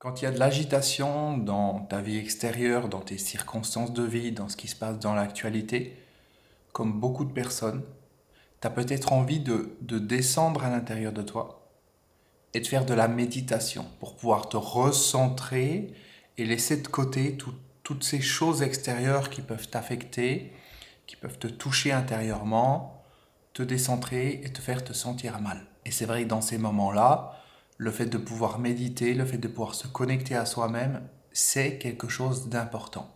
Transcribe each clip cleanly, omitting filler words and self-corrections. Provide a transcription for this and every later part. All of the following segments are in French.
Quand il y a de l'agitation dans ta vie extérieure, dans tes circonstances de vie, dans ce qui se passe dans l'actualité, comme beaucoup de personnes, tu as peut-être envie de descendre à l'intérieur de toi et de faire de la méditation pour pouvoir te recentrer et laisser de côté toutes ces choses extérieures qui peuvent t'affecter, qui peuvent te toucher intérieurement, te décentrer et te faire te sentir mal. Et c'est vrai que dans ces moments-là, le fait de pouvoir méditer, le fait de pouvoir se connecter à soi-même, c'est quelque chose d'important.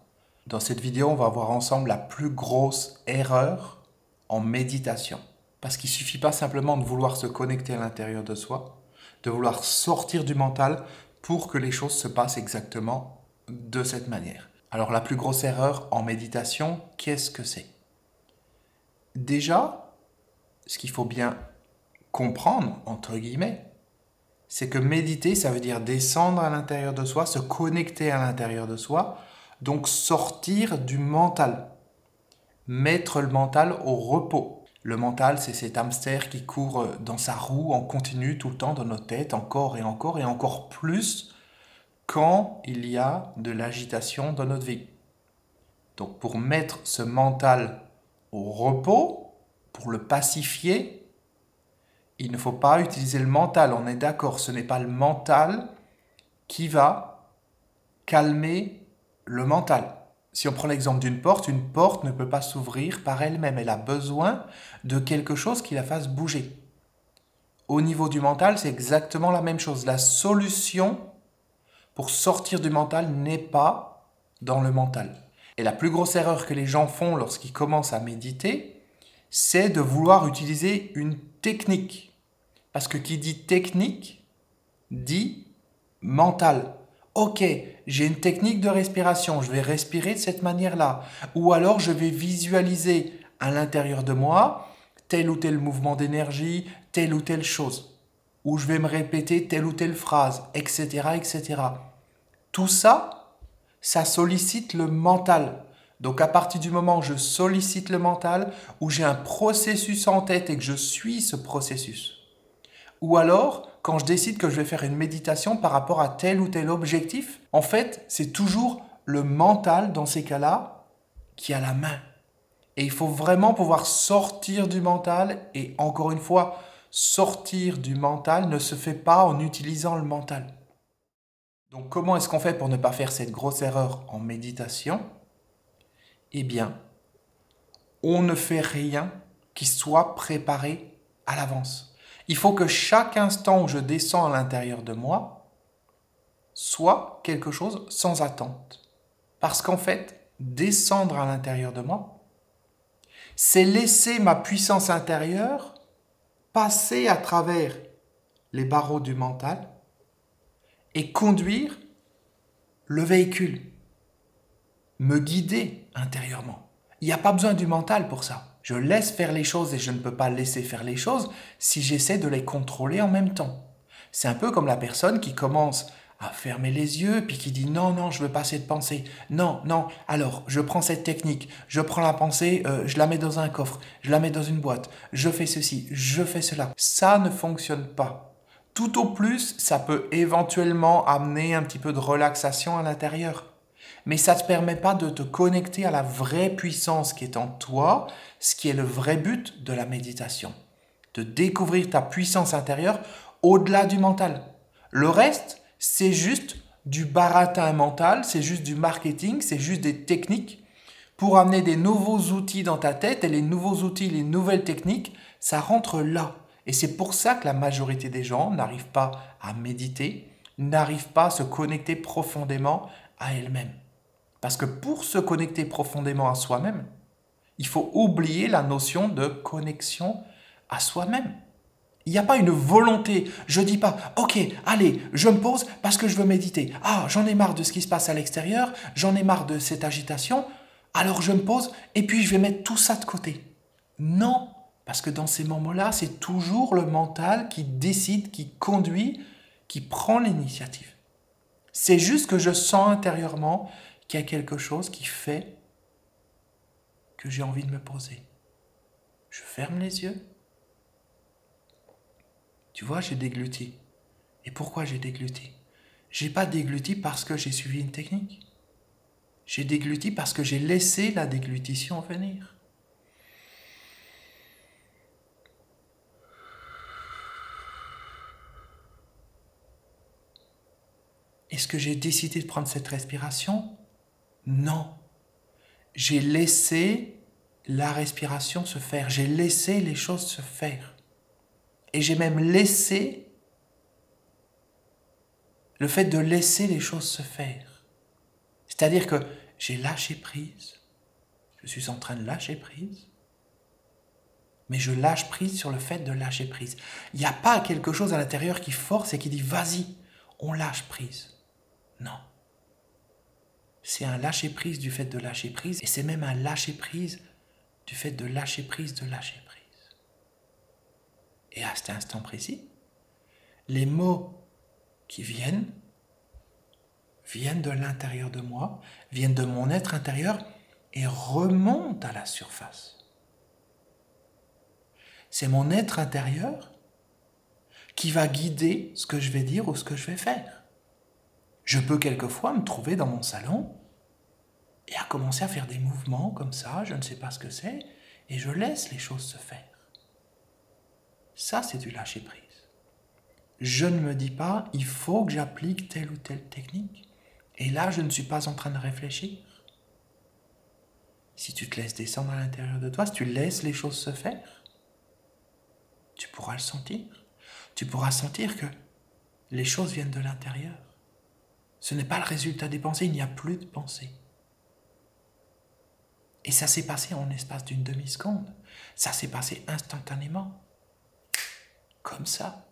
Dans cette vidéo, on va voir ensemble la plus grosse erreur en méditation. Parce qu'il ne suffit pas simplement de vouloir se connecter à l'intérieur de soi, de vouloir sortir du mental pour que les choses se passent exactement de cette manière. Alors la plus grosse erreur en méditation, qu'est-ce que c'est? Déjà, ce qu'il faut bien comprendre, entre guillemets, c'est que méditer, ça veut dire descendre à l'intérieur de soi, se connecter à l'intérieur de soi, donc sortir du mental, mettre le mental au repos. Le mental, c'est cet hamster qui court dans sa roue en continu tout le temps dans notre tête, encore et encore et encore plus quand il y a de l'agitation dans notre vie. Donc pour mettre ce mental au repos, pour le pacifier, il ne faut pas utiliser le mental, on est d'accord, ce n'est pas le mental qui va calmer le mental. Si on prend l'exemple d'une porte ne peut pas s'ouvrir par elle-même, elle a besoin de quelque chose qui la fasse bouger. Au niveau du mental, c'est exactement la même chose. La solution pour sortir du mental n'est pas dans le mental. Et la plus grosse erreur que les gens font lorsqu'ils commencent à méditer, c'est de vouloir utiliser une technique. Parce que qui dit technique, dit mental. Ok, j'ai une technique de respiration, je vais respirer de cette manière-là. Ou alors je vais visualiser à l'intérieur de moi tel ou tel mouvement d'énergie, telle ou telle chose. Ou je vais me répéter telle ou telle phrase, etc., etc. Tout ça, ça sollicite le mental. Donc à partir du moment où je sollicite le mental, où j'ai un processus en tête et que je suis ce processus, ou alors, quand je décide que je vais faire une méditation par rapport à tel ou tel objectif, en fait, c'est toujours le mental dans ces cas-là qui a la main. Et il faut vraiment pouvoir sortir du mental. Et encore une fois, sortir du mental ne se fait pas en utilisant le mental. Donc comment est-ce qu'on fait pour ne pas faire cette grosse erreur en méditation? Eh bien, on ne fait rien qui soit préparé à l'avance. Il faut que chaque instant où je descends à l'intérieur de moi soit quelque chose sans attente. Parce qu'en fait, descendre à l'intérieur de moi, c'est laisser ma puissance intérieure passer à travers les barreaux du mental et conduire le véhicule, me guider intérieurement. Il n'y a pas besoin du mental pour ça. Je laisse faire les choses et je ne peux pas laisser faire les choses si j'essaie de les contrôler en même temps. C'est un peu comme la personne qui commence à fermer les yeux puis qui dit non, non, je veux pas cette pensée. Non, non, alors je prends cette technique, je prends la pensée, je la mets dans un coffre, je la mets dans une boîte, je fais ceci, je fais cela. Ça ne fonctionne pas. Tout au plus, ça peut éventuellement amener un petit peu de relaxation à l'intérieur. Mais ça ne te permet pas de te connecter à la vraie puissance qui est en toi, ce qui est le vrai but de la méditation. De découvrir ta puissance intérieure au-delà du mental. Le reste, c'est juste du baratin mental, c'est juste du marketing, c'est juste des techniques pour amener des nouveaux outils dans ta tête et les nouveaux outils, les nouvelles techniques, ça rentre là. Et c'est pour ça que la majorité des gens n'arrivent pas à méditer, n'arrivent pas à se connecter profondément à elles-mêmes. Parce que pour se connecter profondément à soi-même, il faut oublier la notion de connexion à soi-même. Il n'y a pas une volonté. Je ne dis pas, ok, allez, je me pose parce que je veux méditer. Ah, j'en ai marre de ce qui se passe à l'extérieur, j'en ai marre de cette agitation, alors je me pose et puis je vais mettre tout ça de côté. Non, parce que dans ces moments-là, c'est toujours le mental qui décide, qui conduit, qui prend l'initiative. C'est juste que je sens intérieurement qu'il y a quelque chose qui fait que j'ai envie de me poser. Je ferme les yeux. Tu vois, j'ai dégluti. Et pourquoi j'ai dégluti? J'ai pas dégluti parce que j'ai suivi une technique. J'ai dégluti parce que j'ai laissé la déglutition venir. Est-ce que j'ai décidé de prendre cette respiration? Non. J'ai laissé la respiration se faire. J'ai laissé les choses se faire. Et j'ai même laissé le fait de laisser les choses se faire. C'est-à-dire que j'ai lâché prise. Je suis en train de lâcher prise. Mais je lâche prise sur le fait de lâcher prise. Il n'y a pas quelque chose à l'intérieur qui force et qui dit « vas-y, on lâche prise ». Non. C'est un lâcher prise du fait de lâcher prise et c'est même un lâcher prise du fait de lâcher prise de lâcher prise. Et à cet instant précis, les mots qui viennent de l'intérieur de moi, viennent de mon être intérieur et remontent à la surface. C'est mon être intérieur qui va guider ce que je vais dire ou ce que je vais faire. Je peux quelquefois me trouver dans mon salon et à commencer à faire des mouvements comme ça, je ne sais pas ce que c'est, et je laisse les choses se faire. Ça, c'est du lâcher-prise. Je ne me dis pas, il faut que j'applique telle ou telle technique. Et là, je ne suis pas en train de réfléchir. Si tu te laisses descendre à l'intérieur de toi, si tu laisses les choses se faire, tu pourras le sentir. Tu pourras sentir que les choses viennent de l'intérieur. Ce n'est pas le résultat des pensées, il n'y a plus de pensée. Et ça s'est passé en l'espace d'une demi-seconde. Ça s'est passé instantanément. Comme ça.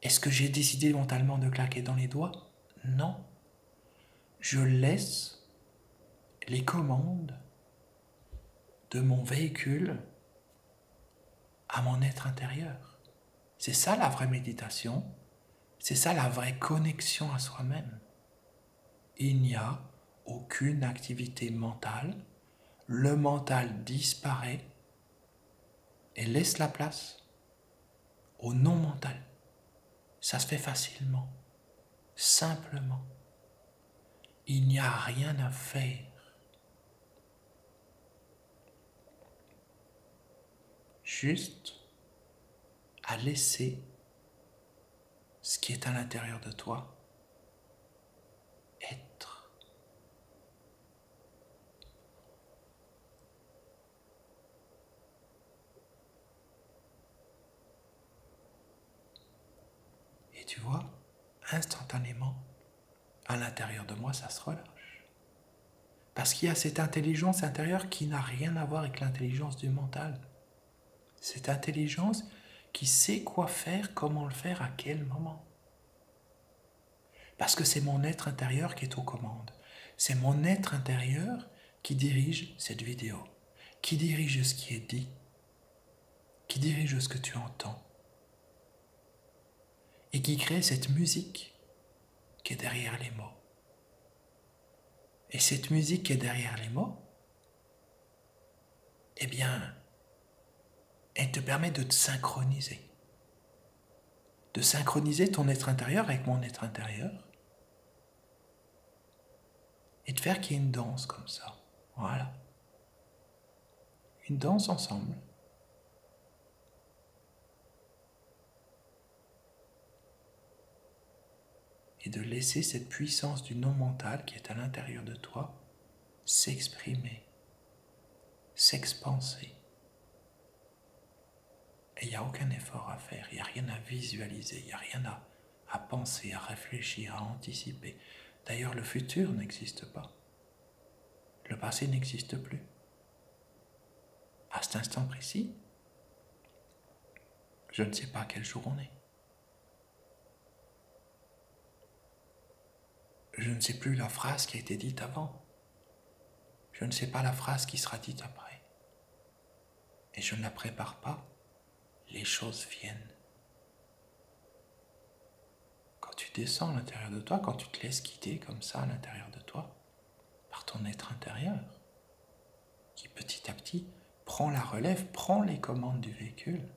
Est-ce que j'ai décidé mentalement de claquer dans les doigts? Non. Je laisse les commandes de mon véhicule à mon être intérieur. C'est ça la vraie méditation. C'est ça la vraie connexion à soi-même. Il n'y a aucune activité mentale. Le mental disparaît et laisse la place au non mental. Ça se fait facilement, simplement. Il n'y a rien à faire. Juste à laisser ce qui est à l'intérieur de toi être. Et tu vois, instantanément, à l'intérieur de moi, ça se relâche. Parce qu'il y a cette intelligence intérieure qui n'a rien à voir avec l'intelligence du mental. Cette intelligence qui sait quoi faire, comment le faire, à quel moment. Parce que c'est mon être intérieur qui est aux commandes. C'est mon être intérieur qui dirige cette vidéo, qui dirige ce qui est dit, qui dirige ce que tu entends, et qui crée cette musique qui est derrière les mots. Et cette musique qui est derrière les mots, eh bien, elle te permet de te synchroniser. De synchroniser ton être intérieur avec mon être intérieur. Et de faire qu'il y ait une danse comme ça. Voilà. Une danse ensemble. Et de laisser cette puissance du non mental qui est à l'intérieur de toi s'exprimer, s'expanser. Et il n'y a aucun effort à faire, il n'y a rien à visualiser, il n'y a rien à penser, à réfléchir, à anticiper. D'ailleurs, le futur n'existe pas. Le passé n'existe plus. À cet instant précis, je ne sais pas quel jour on est. Je ne sais plus la phrase qui a été dite avant. Je ne sais pas la phrase qui sera dite après. Et je ne la prépare pas. Les choses viennent. Quand tu descends à l'intérieur de toi, quand tu te laisses guider comme ça à l'intérieur de toi, par ton être intérieur, qui petit à petit prend la relève, prend les commandes du véhicule,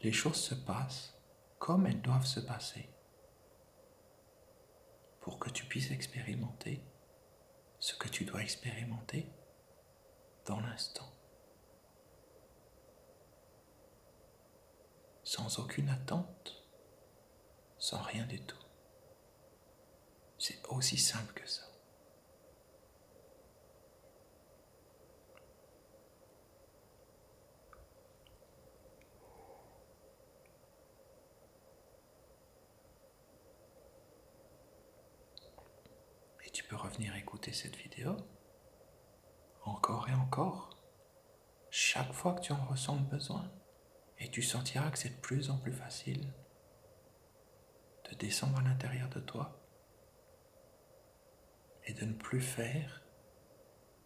les choses se passent comme elles doivent se passer pour que tu puisses expérimenter ce que tu dois expérimenter dans l'instant, sans aucune attente, sans rien du tout. C'est aussi simple que ça. Et tu peux revenir écouter cette vidéo encore et encore, chaque fois que tu en ressens le besoin, et tu sentiras que c'est de plus en plus facile de descendre à l'intérieur de toi et de ne plus faire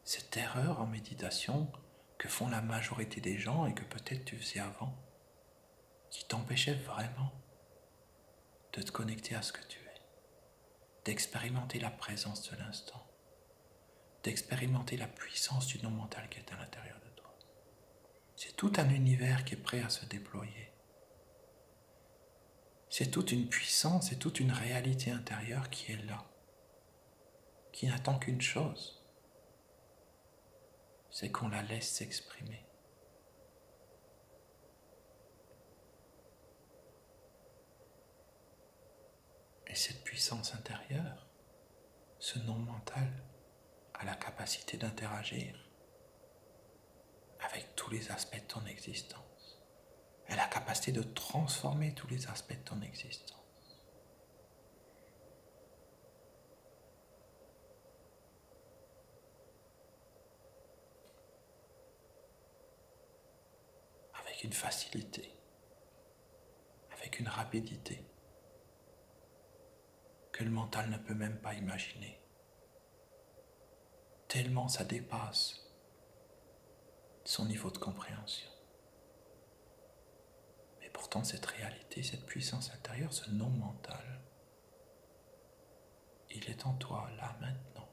cette erreur en méditation que font la majorité des gens et que peut-être tu faisais avant, qui t'empêchait vraiment de te connecter à ce que tu es, d'expérimenter la présence de l'instant, d'expérimenter la puissance du non mental qui est à l'intérieur de toi. C'est tout un univers qui est prêt à se déployer. C'est toute une puissance et toute une réalité intérieure qui est là, qui n'attend qu'une chose, c'est qu'on la laisse s'exprimer. Et cette puissance intérieure, ce non mental, a la capacité d'interagir avec tous les aspects de ton existence. Elle a la capacité de transformer tous les aspects de ton existence. Avec une facilité, avec une rapidité que le mental ne peut même pas imaginer. Tellement ça dépasse son niveau de compréhension. Mais pourtant cette réalité, cette puissance intérieure, ce non mental, il est en toi, là, maintenant.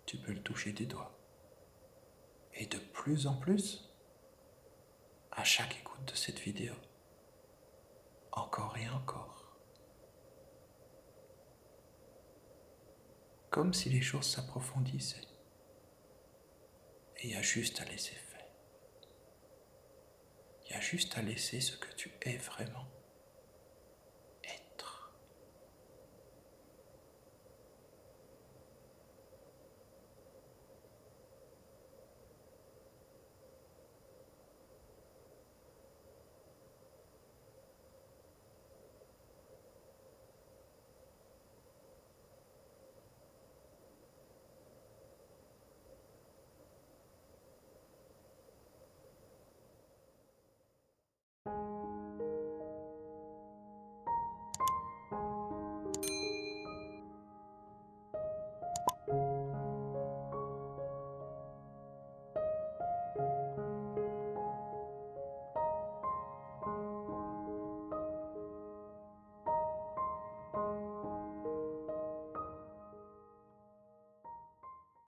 Tu peux le toucher du doigt. Et de plus en plus, à chaque écoute de cette vidéo, encore et encore. Comme si les choses s'approfondissaient. Et il y a juste à laisser faire. Il y a juste à laisser ce que tu es vraiment